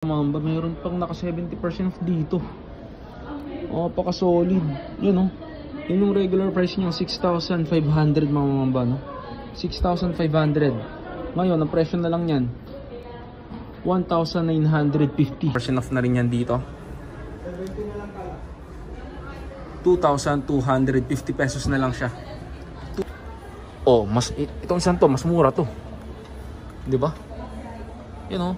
Mamba, mayroon pang naka 70% off dito. Oh, paka solid. Yun oh. Yun yung regular price niya, 6,500 mga mamba, no? 6,500. Ngayon, ang presyo na lang yan 1,950. Percent off na rin yan dito. 2,250 pesos na lang siya. Oh, mas itong isang to, mas mura to. 'Di ba? Yun oh.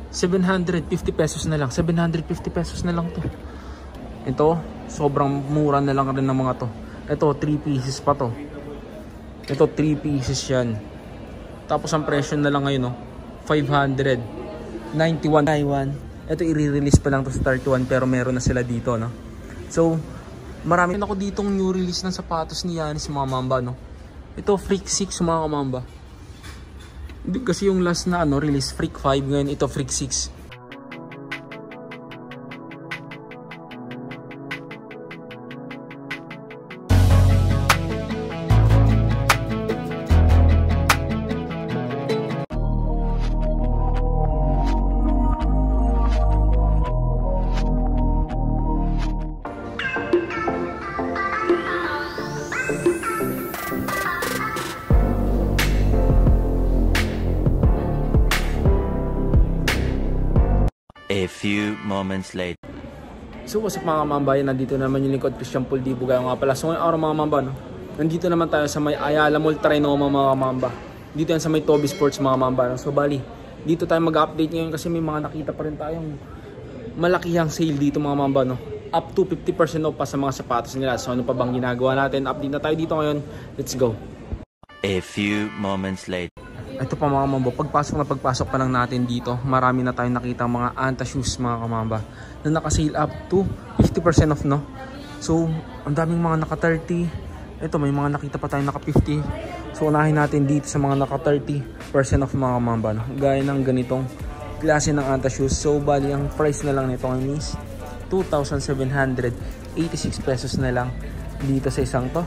750 pesos na lang. 750 pesos na lang to. Ito, sobrang mura na lang rin ng mga to. Ito, 3 pieces pa to. Ito, 3 pieces yan. Tapos ang presyo na lang ngayon, no? 591 Taiwan. Ito, i-release pa lang to sa 31 pero meron na sila dito, no? So, marami na ako ditong new release ng sapatos ni Yanis, mga mamba, no? Ito, Freak 6, mga kamamba. Kasi yung last na release Freak 5, ngayon ito Freak 6. A few moments later. So what's up mga mambayan, nandito naman yung lingkod Christian Paul Di Bugay nga pala. So ngayong araw mga mamba, no? Nandito naman tayo sa may Ayala Mall Trinoma mga mamba. Dito yan sa may Toby Sports mga mamba, no? So bali, dito tayo mag-update ngayon kasi may mga nakita pa rin tayong malakihang sale dito mga mamba, no? Up to 50% off pa sa mga sapatos nila. So ano pa bang ginagawa natin? Update na tayo dito ngayon. Let's go. A few moments later. Ito pa mga mamba, pagpasok pa lang natin dito, marami na tayong nakita mga Anta shoes mga kamamba na naka-sale up to 50% off, no? So, ang daming mga naka-30. Ito, may mga nakita pa tayong naka-50. So, unahin natin dito sa mga naka-30% off mga kamamba, no? Gaya ng ganitong klase ng Anta shoes. So, bali, ang price na lang nito ngayon is 2,786 pesos na lang dito sa isang to.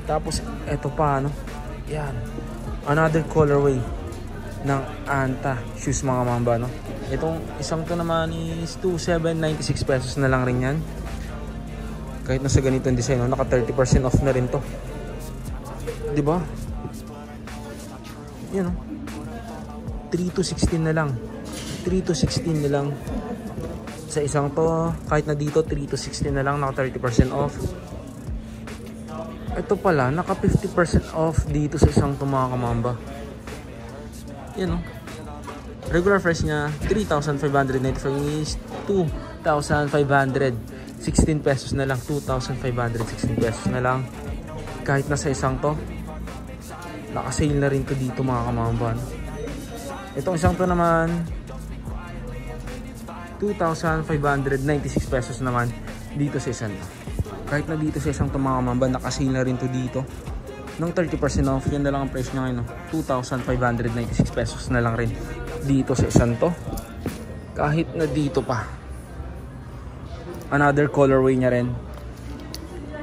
Tapos, ito pa, no? Yan. Another colorway ng Anta shoes mga mamba, no? Itong isang to naman is 2,796 pesos na lang rin yan. Kahit nasa ganitong design, no? Naka 30% off na rin to, diba? Yan, no? 3,216 na lang. 3,216 na lang sa isang to. Kahit na dito 3,216 na lang, naka 30% off. Ito pala, naka 50% off dito sa isang to mga kamamba. Yan o. Regular price niya 3,595 is 2,516 pesos na lang. 2,516 pesos na lang. Kahit na sa isang to, naka-sale na rin to dito mga kamamba. Itong isang to naman 2,596 pesos naman dito sa isang to. Kahit na dito sa isang tumamamba, nakasale na rin to dito ng 30% off. Yan na lang ang price niya ngayon, no? 2,596 pesos na lang rin dito sa isang to. Kahit na dito pa, another colorway niya rin,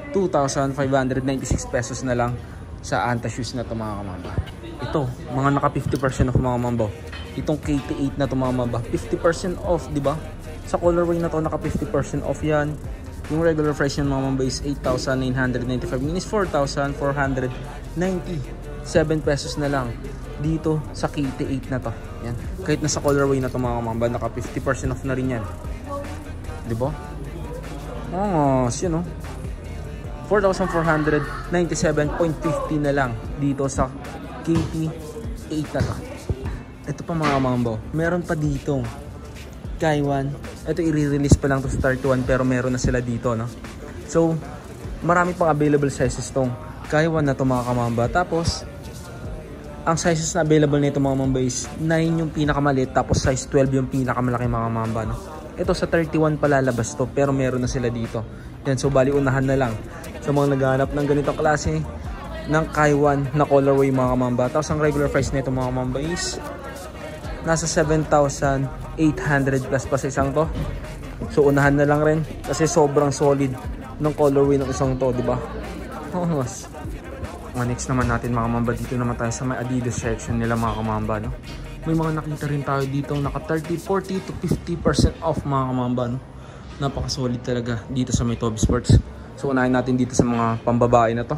2,596 pesos na lang sa Anta shoes na to mga kamamba. Ito, mga naka 50% off mga mambo. Itong KT8 na to mga mamamba, 50% off, di ba? Sa colorway na to, naka 50% off yan. Yung regular price ng mga mamba is 8,995 minus 4,497 pesos na lang dito sa KT8 na to. Yan. Kahit nasa colorway na to mga mamba, naka 50% off na rin yan. Diba? Oh, yun o. 4,497.50 na lang dito sa KT8 na to. Ito pa mga mamba, meron pa dito Taiwan. Ito i-release pa lang to sa 31 pero meron na sila dito, no? So, marami pang available sizes tong Taiwan na to mga kamamba. Tapos, ang sizes na available nito mga mamba is 9 yung pinakamaliit, tapos size 12 yung pinakamalaki mga mamba, no? Ito sa 31 palalabas to pero meron na sila dito. Yan, so bali unahan na lang sa mga naghahanap ng ganitong klase ng Taiwan na colorway mga kamamba. Tapos ang regular price nito mga mamba is nasa 7,800 plus pa sa isang to. So unahan na lang rin kasi sobrang solid ng colorway ng isang to, di ba? Next naman natin mga mamba, dito naman tayo sa may Adidas section nila mga kamamba, no? May mga nakita rin tayo dito naka 30, 40 to 50% off mga kamamba, no? Napaka-solid talaga dito sa may Toby Sports. So unahin natin dito sa mga pambabae na to.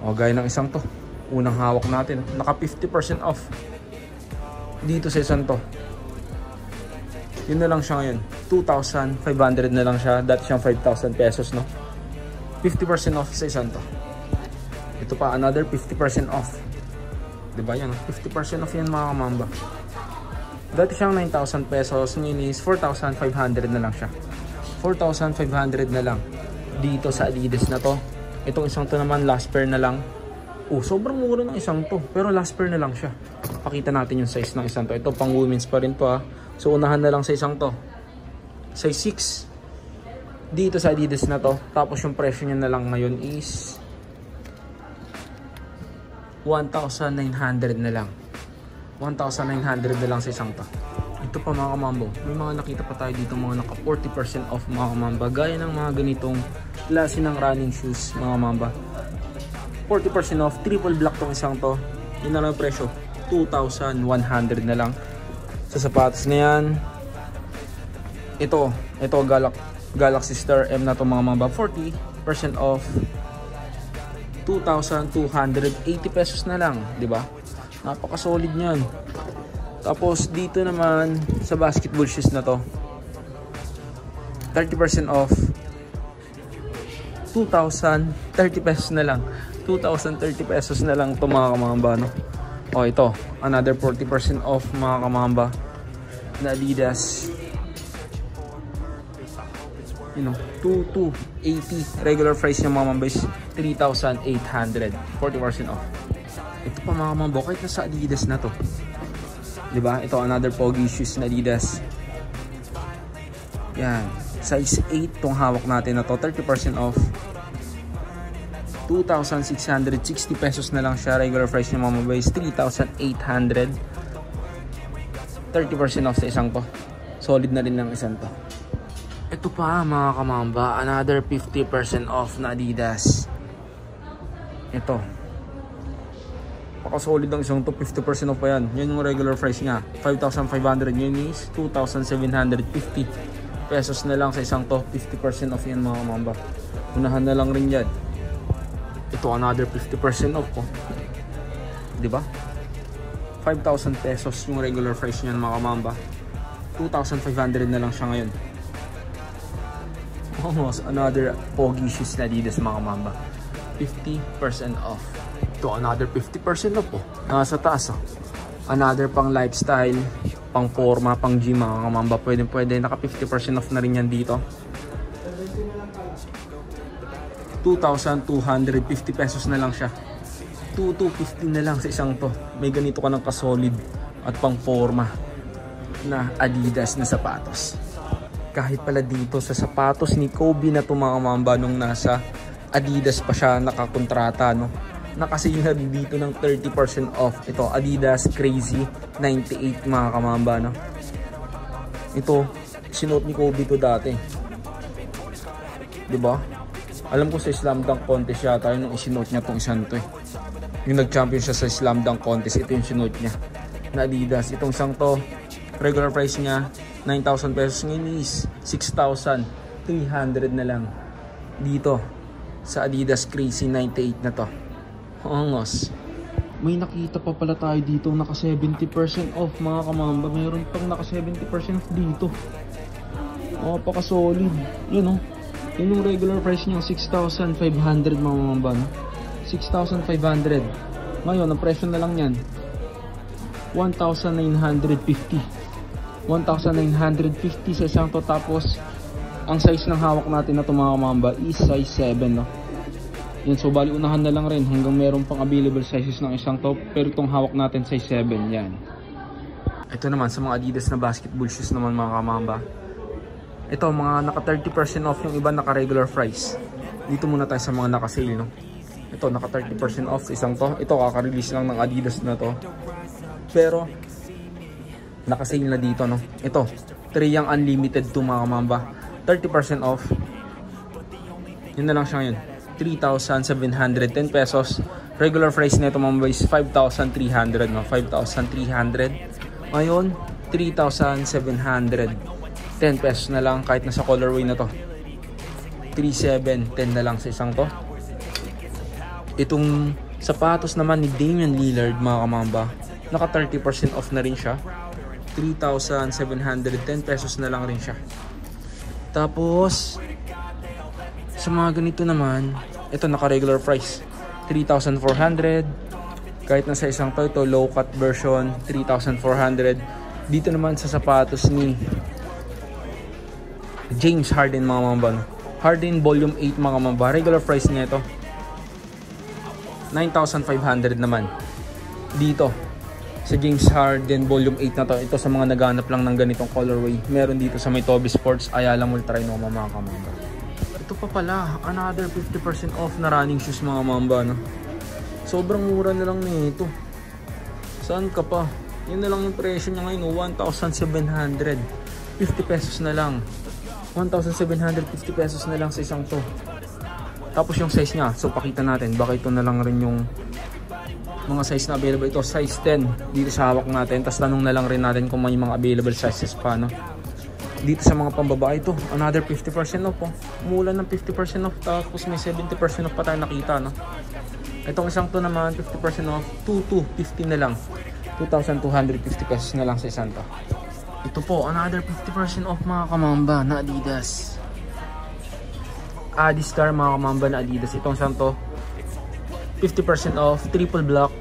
O gaya ng isang to. Unang hawak natin. Naka 50% off. Dito sa isang to. Yun na lang siya ngayon. 2,500 na lang siya. Dati siyang 5,000 pesos, no? 50% off sa isang to. Ito pa, another 50% off. Diba yan? 50% off yan mga kamamba. Dati siyang 9,000 pesos. Ngayon is 4,500 na lang siya. 4,500 na lang. Dito sa Adidas na to. Itong isang to naman, last pair na lang. Oh, sobrang mura ng isang to. Pero last pair na lang siya. Pakita natin yung size ng isang to. Ito pang women's pa rin to ha. So unahan na lang sa isang to. Size 6. Dito sa Adidas na to. Tapos yung presyo niya na lang ngayon is 1,900 na lang. 1,900 na lang sa isang to. Ito pa mga kamambo. May mga nakita pa tayo dito mga naka 40% off mga kamamba. Gaya ng mga ganitong klase ng running shoes mga kamamba. 40% off. Triple black tong isang to. Yun na lang yung presyo. 2,100 na lang. Sa sapatos na yan. Ito Galaxy Star M na to mga kamamba. 40% off. 2,280 pesos na lang, di ba? Napaka-solid niyan. Tapos dito naman sa basketball shoes na to, 30% off. 2,030 pesos na lang. 2,030 pesos na lang to mga kamamba, no? O ito, another 40% off mga kamamba na Adidas. You know, 2,280. Regular price ng mga kamamba is 3,800. 40% off. Ito pa mga kamamba, kahit nasa Adidas na to, diba? Ito another pogi shoes na Adidas. Yan, size 8 tong hawak natin na to. 30% off. 2,660 pesos na lang siya. Regular price ng mga is 3,800. 30% off sa isang to. Solid na rin ng isang to. Ito pa mga kamamba, another 50% off na Adidas. Ito, solid ang isang to. 50% off pa yan. Yan yung regular price nga, 5,500. Yun is 2,750 pesos na lang sa isang to. 50% off yan mga kamamba. Unahan na lang rin yan. Ito another 50% off po, diba? 5,000 pesos yung regular price niyan mga kamamba. 2,500 na lang siya ngayon. Almost another pogi shoes na Adidas mga kamamba. 50% off. Ito another 50% off po. Nasa taas oh. Another pang lifestyle, pang forma, pang gym mga kamamba. Pwede naka 50% off na rin yan dito. 2,250 pesos na lang siya. 2,250 na lang sa isang to. May ganito ka ng kasolid at pang forma na Adidas na sapatos. Kahit pala dito sa sapatos ni Kobe na to mga kamamba, nung nasa Adidas pa siya nakakontrata, no? Nakasale na dito ng 30% off. Ito Adidas Crazy 98 mga kamamba, no? Ito sinuot ni Kobe to dati, diba? Alam ko sa Slam Dunk Contest yata yun nung isinuot niya tong isang to eh. Yung nag-champion siya sa Slam Dunk Contest, ito yung sinuot niya na Adidas. Itong isang to, regular price niya 9,000 pesos, ngayon is 6,300 na lang dito sa Adidas Crazy 98 na to. Angos. May nakita pa pala tayo dito naka 70% off mga kamamba. Mayroon pang naka 70% off dito. Napaka-solid. Yun oh. Yun yung regular price niya 6,500 mga kamamba, no? 6,500. Ngayon ang presyo na lang yan 1,950. 1,950 sa isang to. Tapos ang size ng hawak natin na ito mga kamamba is size 7, no? Yan, so bali unahan na lang rin hanggang meron pang available sizes ng isang to. Pero itong hawak natin size 7 yan. Ito naman sa mga Adidas na basketball shoes naman mga kamamba. Ito mga naka 30% off, yung iba naka regular price. Dito muna tayo sa mga naka sale, no? Ito naka 30% off sa isang to. Ito kaka-release lang ng Adidas na to. Pero naka-sale na dito, no? Ito 3 yung unlimited to mga kamamba. 30% off. Yun na lang siya ngayon. 3,710 pesos. Regular price nito mga boys 5,300 no, 5,300. Ngayon 3,700. 10 pesos na lang kahit nasa colorway na to. 3,710 na lang sa isang to. Itong sapatos naman ni Damian Lillard mga kamamba, naka 30% off na rin siya. 3,710 pesos na lang rin siya. Tapos sa mga ganito naman, ito naka regular price 3,400. Kahit na sa isang to, ito low cut version 3,400. Dito naman sa sapatos ni James Harden mga mamban, Harden volume 8 mga mamban, regular price niya ito 9,500 naman. Dito sa James Harden volume 8 na to, ito sa mga naghanap lang ng ganitong colorway, meron dito sa may Toby Sports Ayala Mall Trinoma mga kamamba. Ito pa pala, another 50% off na running shoes mga mamba, no? Sobrang mura na lang nito. Saan ka pa? Yun na lang yung presyo niya ngayon, 1,700. 50 pesos na lang. 1,750 pesos na lang sa isang to. Tapos yung size niya, so pakita natin. Baka ito na lang rin yung mga size na available. Ito, size 10 dito sa hawak natin. Tapos tanong na lang rin natin kung may mga available sizes pa, no? Dito sa mga pambabae ito, another 50% off, oh. Mula ng 50% off, tapos may 70% off pa tayo nakita, no? Itong isang to naman, 50% off, 2,250 na lang. 2,250 pesos na lang sa isang to. Ito po, another 50% off mga kamamba na Adidas. Adistar mga kamamba na Adidas. Itong isang to, 50% off, triple block.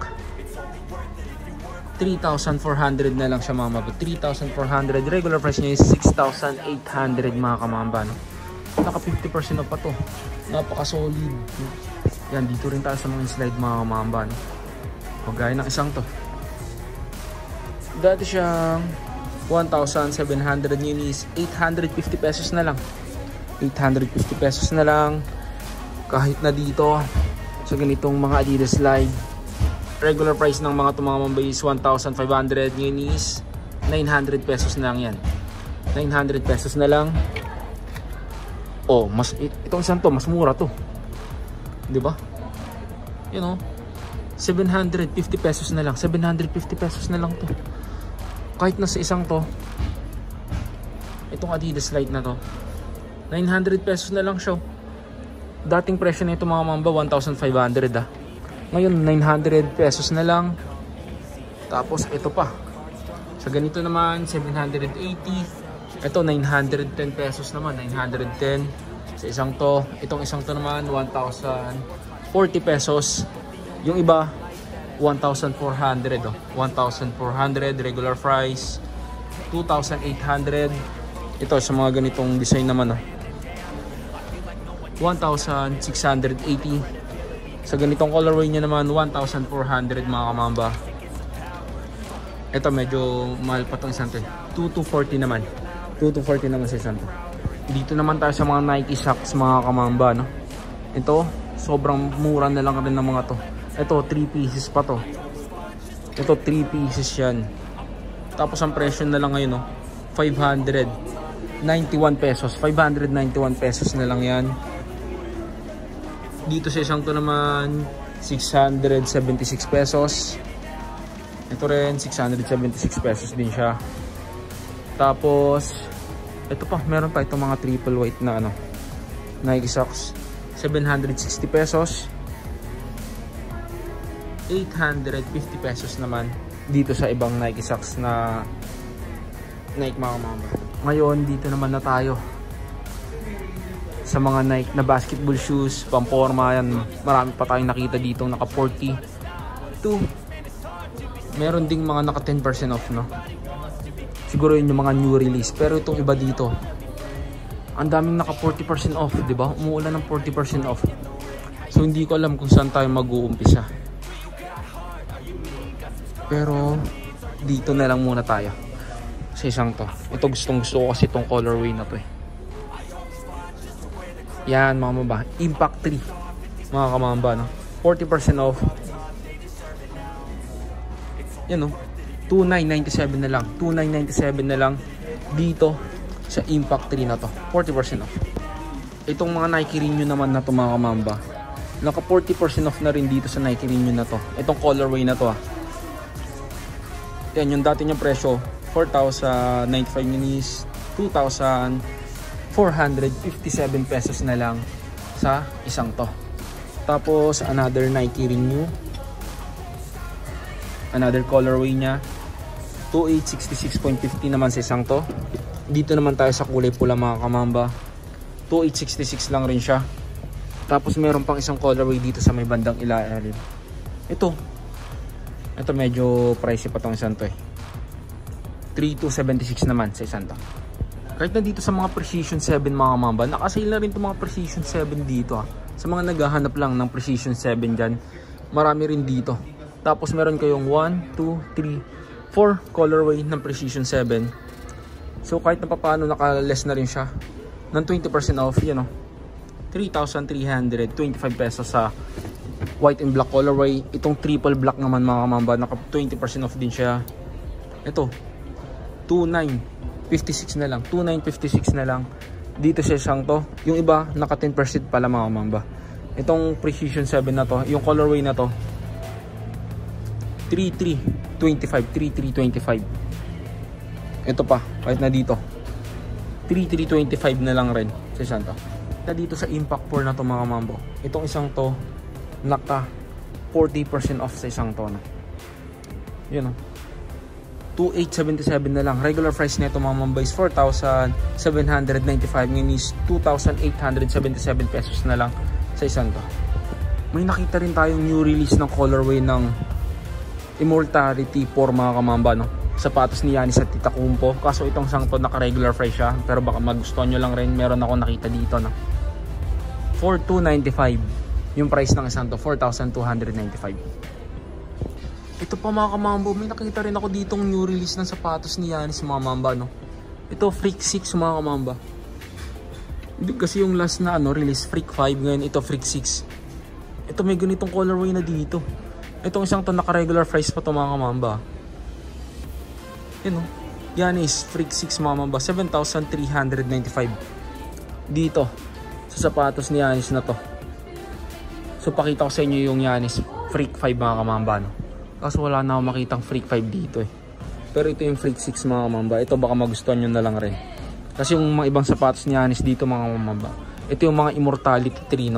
3,400 na lang siya mga mamba. 3,400. Regular price niya is 6,800 mga kamamba, no? Naka 50% off pa to. Napaka solid. Yan, dito rin tayo sa mga slide mga kamamba, no? Pagaya ng isang to. Dati siyang 1,700, yun is 850 pesos na lang. 850 pesos na lang. Kahit na dito sa ganitong mga Adidas slide, regular price ng mga tumamamba is 1,500. Ngayon is 900 pesos na lang yan. 900 pesos na lang. Oh, mas itong isang to, mas mura to. 'Di ba? You know, 750 pesos na lang. 750 pesos na lang to. Kahit na sa isang to, itong Adidas Lite na to, 900 pesos na lang siya. Dating presyo na ito mga mamba, 1,500 ah. Ngayon 900 pesos na lang. Tapos ito pa, sa ganito naman 780. Ito 910 pesos naman, 910 sa isang to. Itong isang to naman 1,040 pesos. Yung iba 1,400 oh. 1,400 regular price. 2,800. Ito sa mga ganitong design naman oh, 1,680. Sa ganitong colorway niya naman 1,400 mga kamamba. Ito medyo mahal pa itong isang to, 2,240 naman. 2,240 naman sa isang to. Dito naman tayo sa mga Nike socks mga kamamba, no? Ito sobrang mura na lang rin ng mga to. Ito 3 pieces pa to. Ito 3 pieces yan. Tapos ang presyo na lang ngayon, no? 591 pesos. 591 pesos na lang yan. Dito sa isang to naman 676 pesos. Ito rin 676 pesos din siya. Tapos ito pa, meron pa itong mga triple white na ano, Nike socks, 760 pesos. 850 pesos naman dito sa ibang Nike socks na Nike mga mamba. Ngayon dito naman na tayo sa mga Nike na basketball shoes, pamporma yan. Marami pa tayong nakita dito naka 42. Meron ding mga naka 10% off, no? Siguro yun yung mga new release. Pero itong iba dito, ang daming naka 40% off, di ba? Umuulan ng 40% off. So hindi ko alam kung saan tayo mag-uumpisa. Pero dito na lang muna tayo sa isang to. Ito gustong gusto ko kasi itong colorway na to eh. Yan mga mamba, Impact 3 mga kamamba, no? 40% off. Yan no, 2,997 na lang. 2,997 na lang dito sa Impact 3 na to. 40% off. Itong mga Nike Renew naman na to mga kamamba, Naka 40% off na rin dito sa Nike Renew na to. Itong colorway na to Yan, yung dati niyang presyo, 4,095 minis, 2,457 pesos na lang sa isang to. Tapos, another Nike Renew. Another colorway niya. 2866.50 naman sa isang to. Dito naman tayo sa kulay pula mga kamamba. 2866 lang rin siya. Tapos meron pang isang colorway dito sa may bandang ilalim. Ito medyo pricey pa tong isang to 3276 naman sa isang to. Kahit na dito sa mga Precision 7 mga kamamba, nakasale na rin itong mga Precision 7 dito Sa mga naghahanap lang ng Precision 7 dyan, marami rin dito. Tapos meron kayong 1, 2, 3, 4 colorway ng Precision 7. So kahit na papaano naka-less na rin siya ng 20% off, 3,325 pesos sa white and black colorway. Itong triple black naman mga kamamba, naka 20% off din siya. Ito 2,956 na lang, 2,956 na lang dito sa isang to. Yung iba naka 10% pala mga kamamba. Itong Precision 7 na to, yung colorway na to, 3,325. Ito pa, kahit na dito 3,325 na lang rin sa isang to. Dito sa Impact 4 na to mga mambo, itong isang to naka 40% off sa isang to 2,877 na lang. Regular price nito mga mambo is 4,795, ngayon is 2,877 pesos na lang sa isang to. May nakita rin tayong new release ng colorway ng Immortality 4 mga kamamba sapatos ni Giannis at Antetokounmpo. Kaso itong isang to naka regular price siya, pero baka magustuhan nyo lang rin. Meron ako nakita dito 4,295 yung price ng isang to, 4,295. Ito pa mga kamambo, may nakita rin ako ditong new release ng sapatos ni Giannis mga mamba Ito Freak 6 mga kamamba. Kasi yung last na release Freak 5, ngayon ito Freak 6. Ito may ganitong colorway na dito. Itong isang to naka regular price pa to mga kamamba. Giannis Freak 6 mga kamamba, 7,395 dito sa sapatos ni Giannis na to. So pakita ko sa inyo yung Giannis Freak 5 mga kamamba Kaso wala na akong makitang Freak 5 dito Pero ito yung Freak 6 mga kamamba. Ito baka magustuhan nyo na lang rin. Kasi yung mga ibang sapatos ni Giannis dito mga kamamba, ito yung mga Immortality 3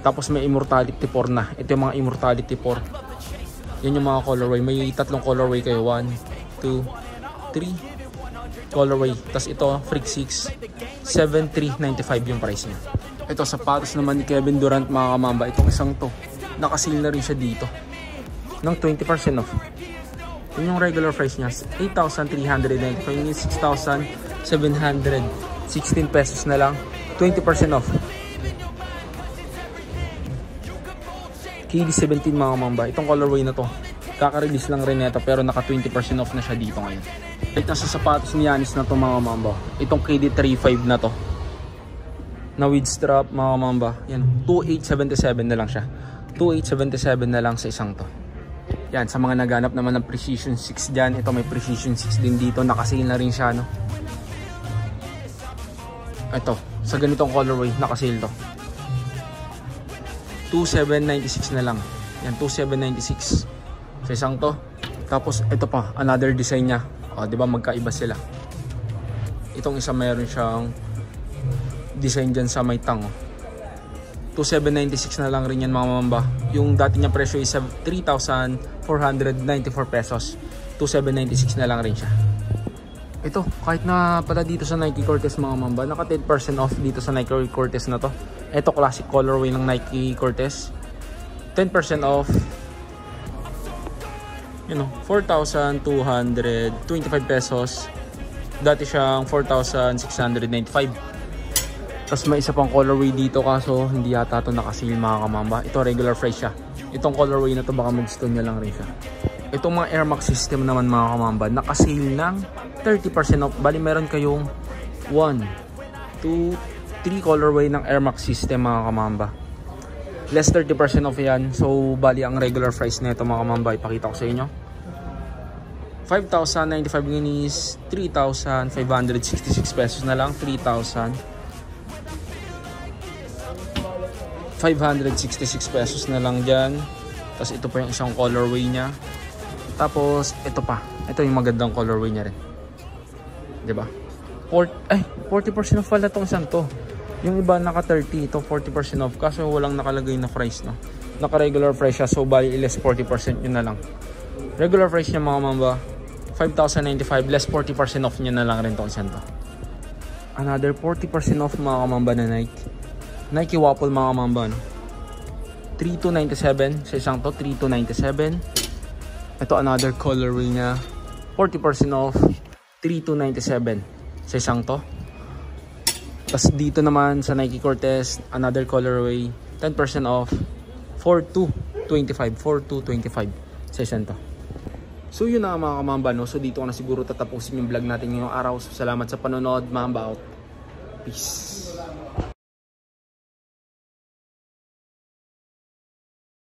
Tapos may Immortality 4 na. Ito yung mga Immortality 4. Yan yung mga colorway. May tatlong colorway kayo, 1, 2, 3 colorway. Tapos ito Freak 6, 7,395 yung price niya. Ito sapatos naman ni Kevin Durant mga kamamba. Itong isang to nakasale na rin siya dito ng 20% off. Yun yung regular price niya, 8,395, yung 6,716 pesos na lang, 20% off. KD17 mga kamamba. Itong colorway na to kaka-release lang rin ito, pero naka 20% off na siya dito ngayon. Right na sa sapatos ni Giannis na to mga mamba, itong KD35 na to na with strap mga mamba, yan 2,877 na lang siya, 2,877 na lang sa isang to. Yan, sa mga naghanap naman ng Precision 6 dyan, ito may Precision 6 din dito, nakasale na rin siya ito, sa ganitong colorway nakasale to, 2,796 na lang. Yan, 2,796 sa isang to. Tapos ito pa, another design niya. Di ba magkaiba sila. Itong isa meron siyang design dyan sa may tang. 2,796 na lang rin yan mga mamba. Yung dati niya presyo is 3,494 pesos. 2,796 na lang rin siya. Ito, kahit na pala dito sa Nike Cortez mga mamba, naka 10% off dito sa Nike Cortez na to. Ito classic colorway ng Nike Cortez. 10% off. 4,225 pesos. Dati siyang 4,695. Tapos may isa pang colorway dito, kaso hindi yata ito nakasale mga kamamba. Ito regular price siya. Itong colorway na to baka mag-gusto nyo lang rin siya. Itong mga Air Max system naman mga kamamba, nakasale ng 30% off. Bali meron kayong 1, 2, 3 colorway ng Air Max system mga kamamba. Less 30% off yan. So bali ang regular price na ito mga kamamba, ipakita ko sa inyo, 5,095 guineas, 3,566 pesos na lang, 3,566 566 pesos na lang dyan. Tapos ito pa yung isang colorway niya. Tapos ito pa. Ito yung magandang colorway niya rin. Diba? 40% off pala itong isang to. Yung iba naka 30, ito 40% off. Kaso walang nakalagay na price, no? Naka regular price siya, so bali less 40% yun na lang. Regular price niya mga mamba, 5,095, less 40% off niya na lang rin itong isang to. Another 40% off mga kamamba na Nike. Nike Waffle mga kamamba, no? 3,297 sa isang to, 3,297. Ito another colorway niya, 40% off, 3,297 sa isang to. Tapos dito naman sa Nike Cortez, another colorway, 10% off, 4,225 sa isang to. So yun na mga kamamba, no? So dito ko na siguro tatapusin yung vlog natin ngayong araw. So salamat sa panonood, mamba out. Peace.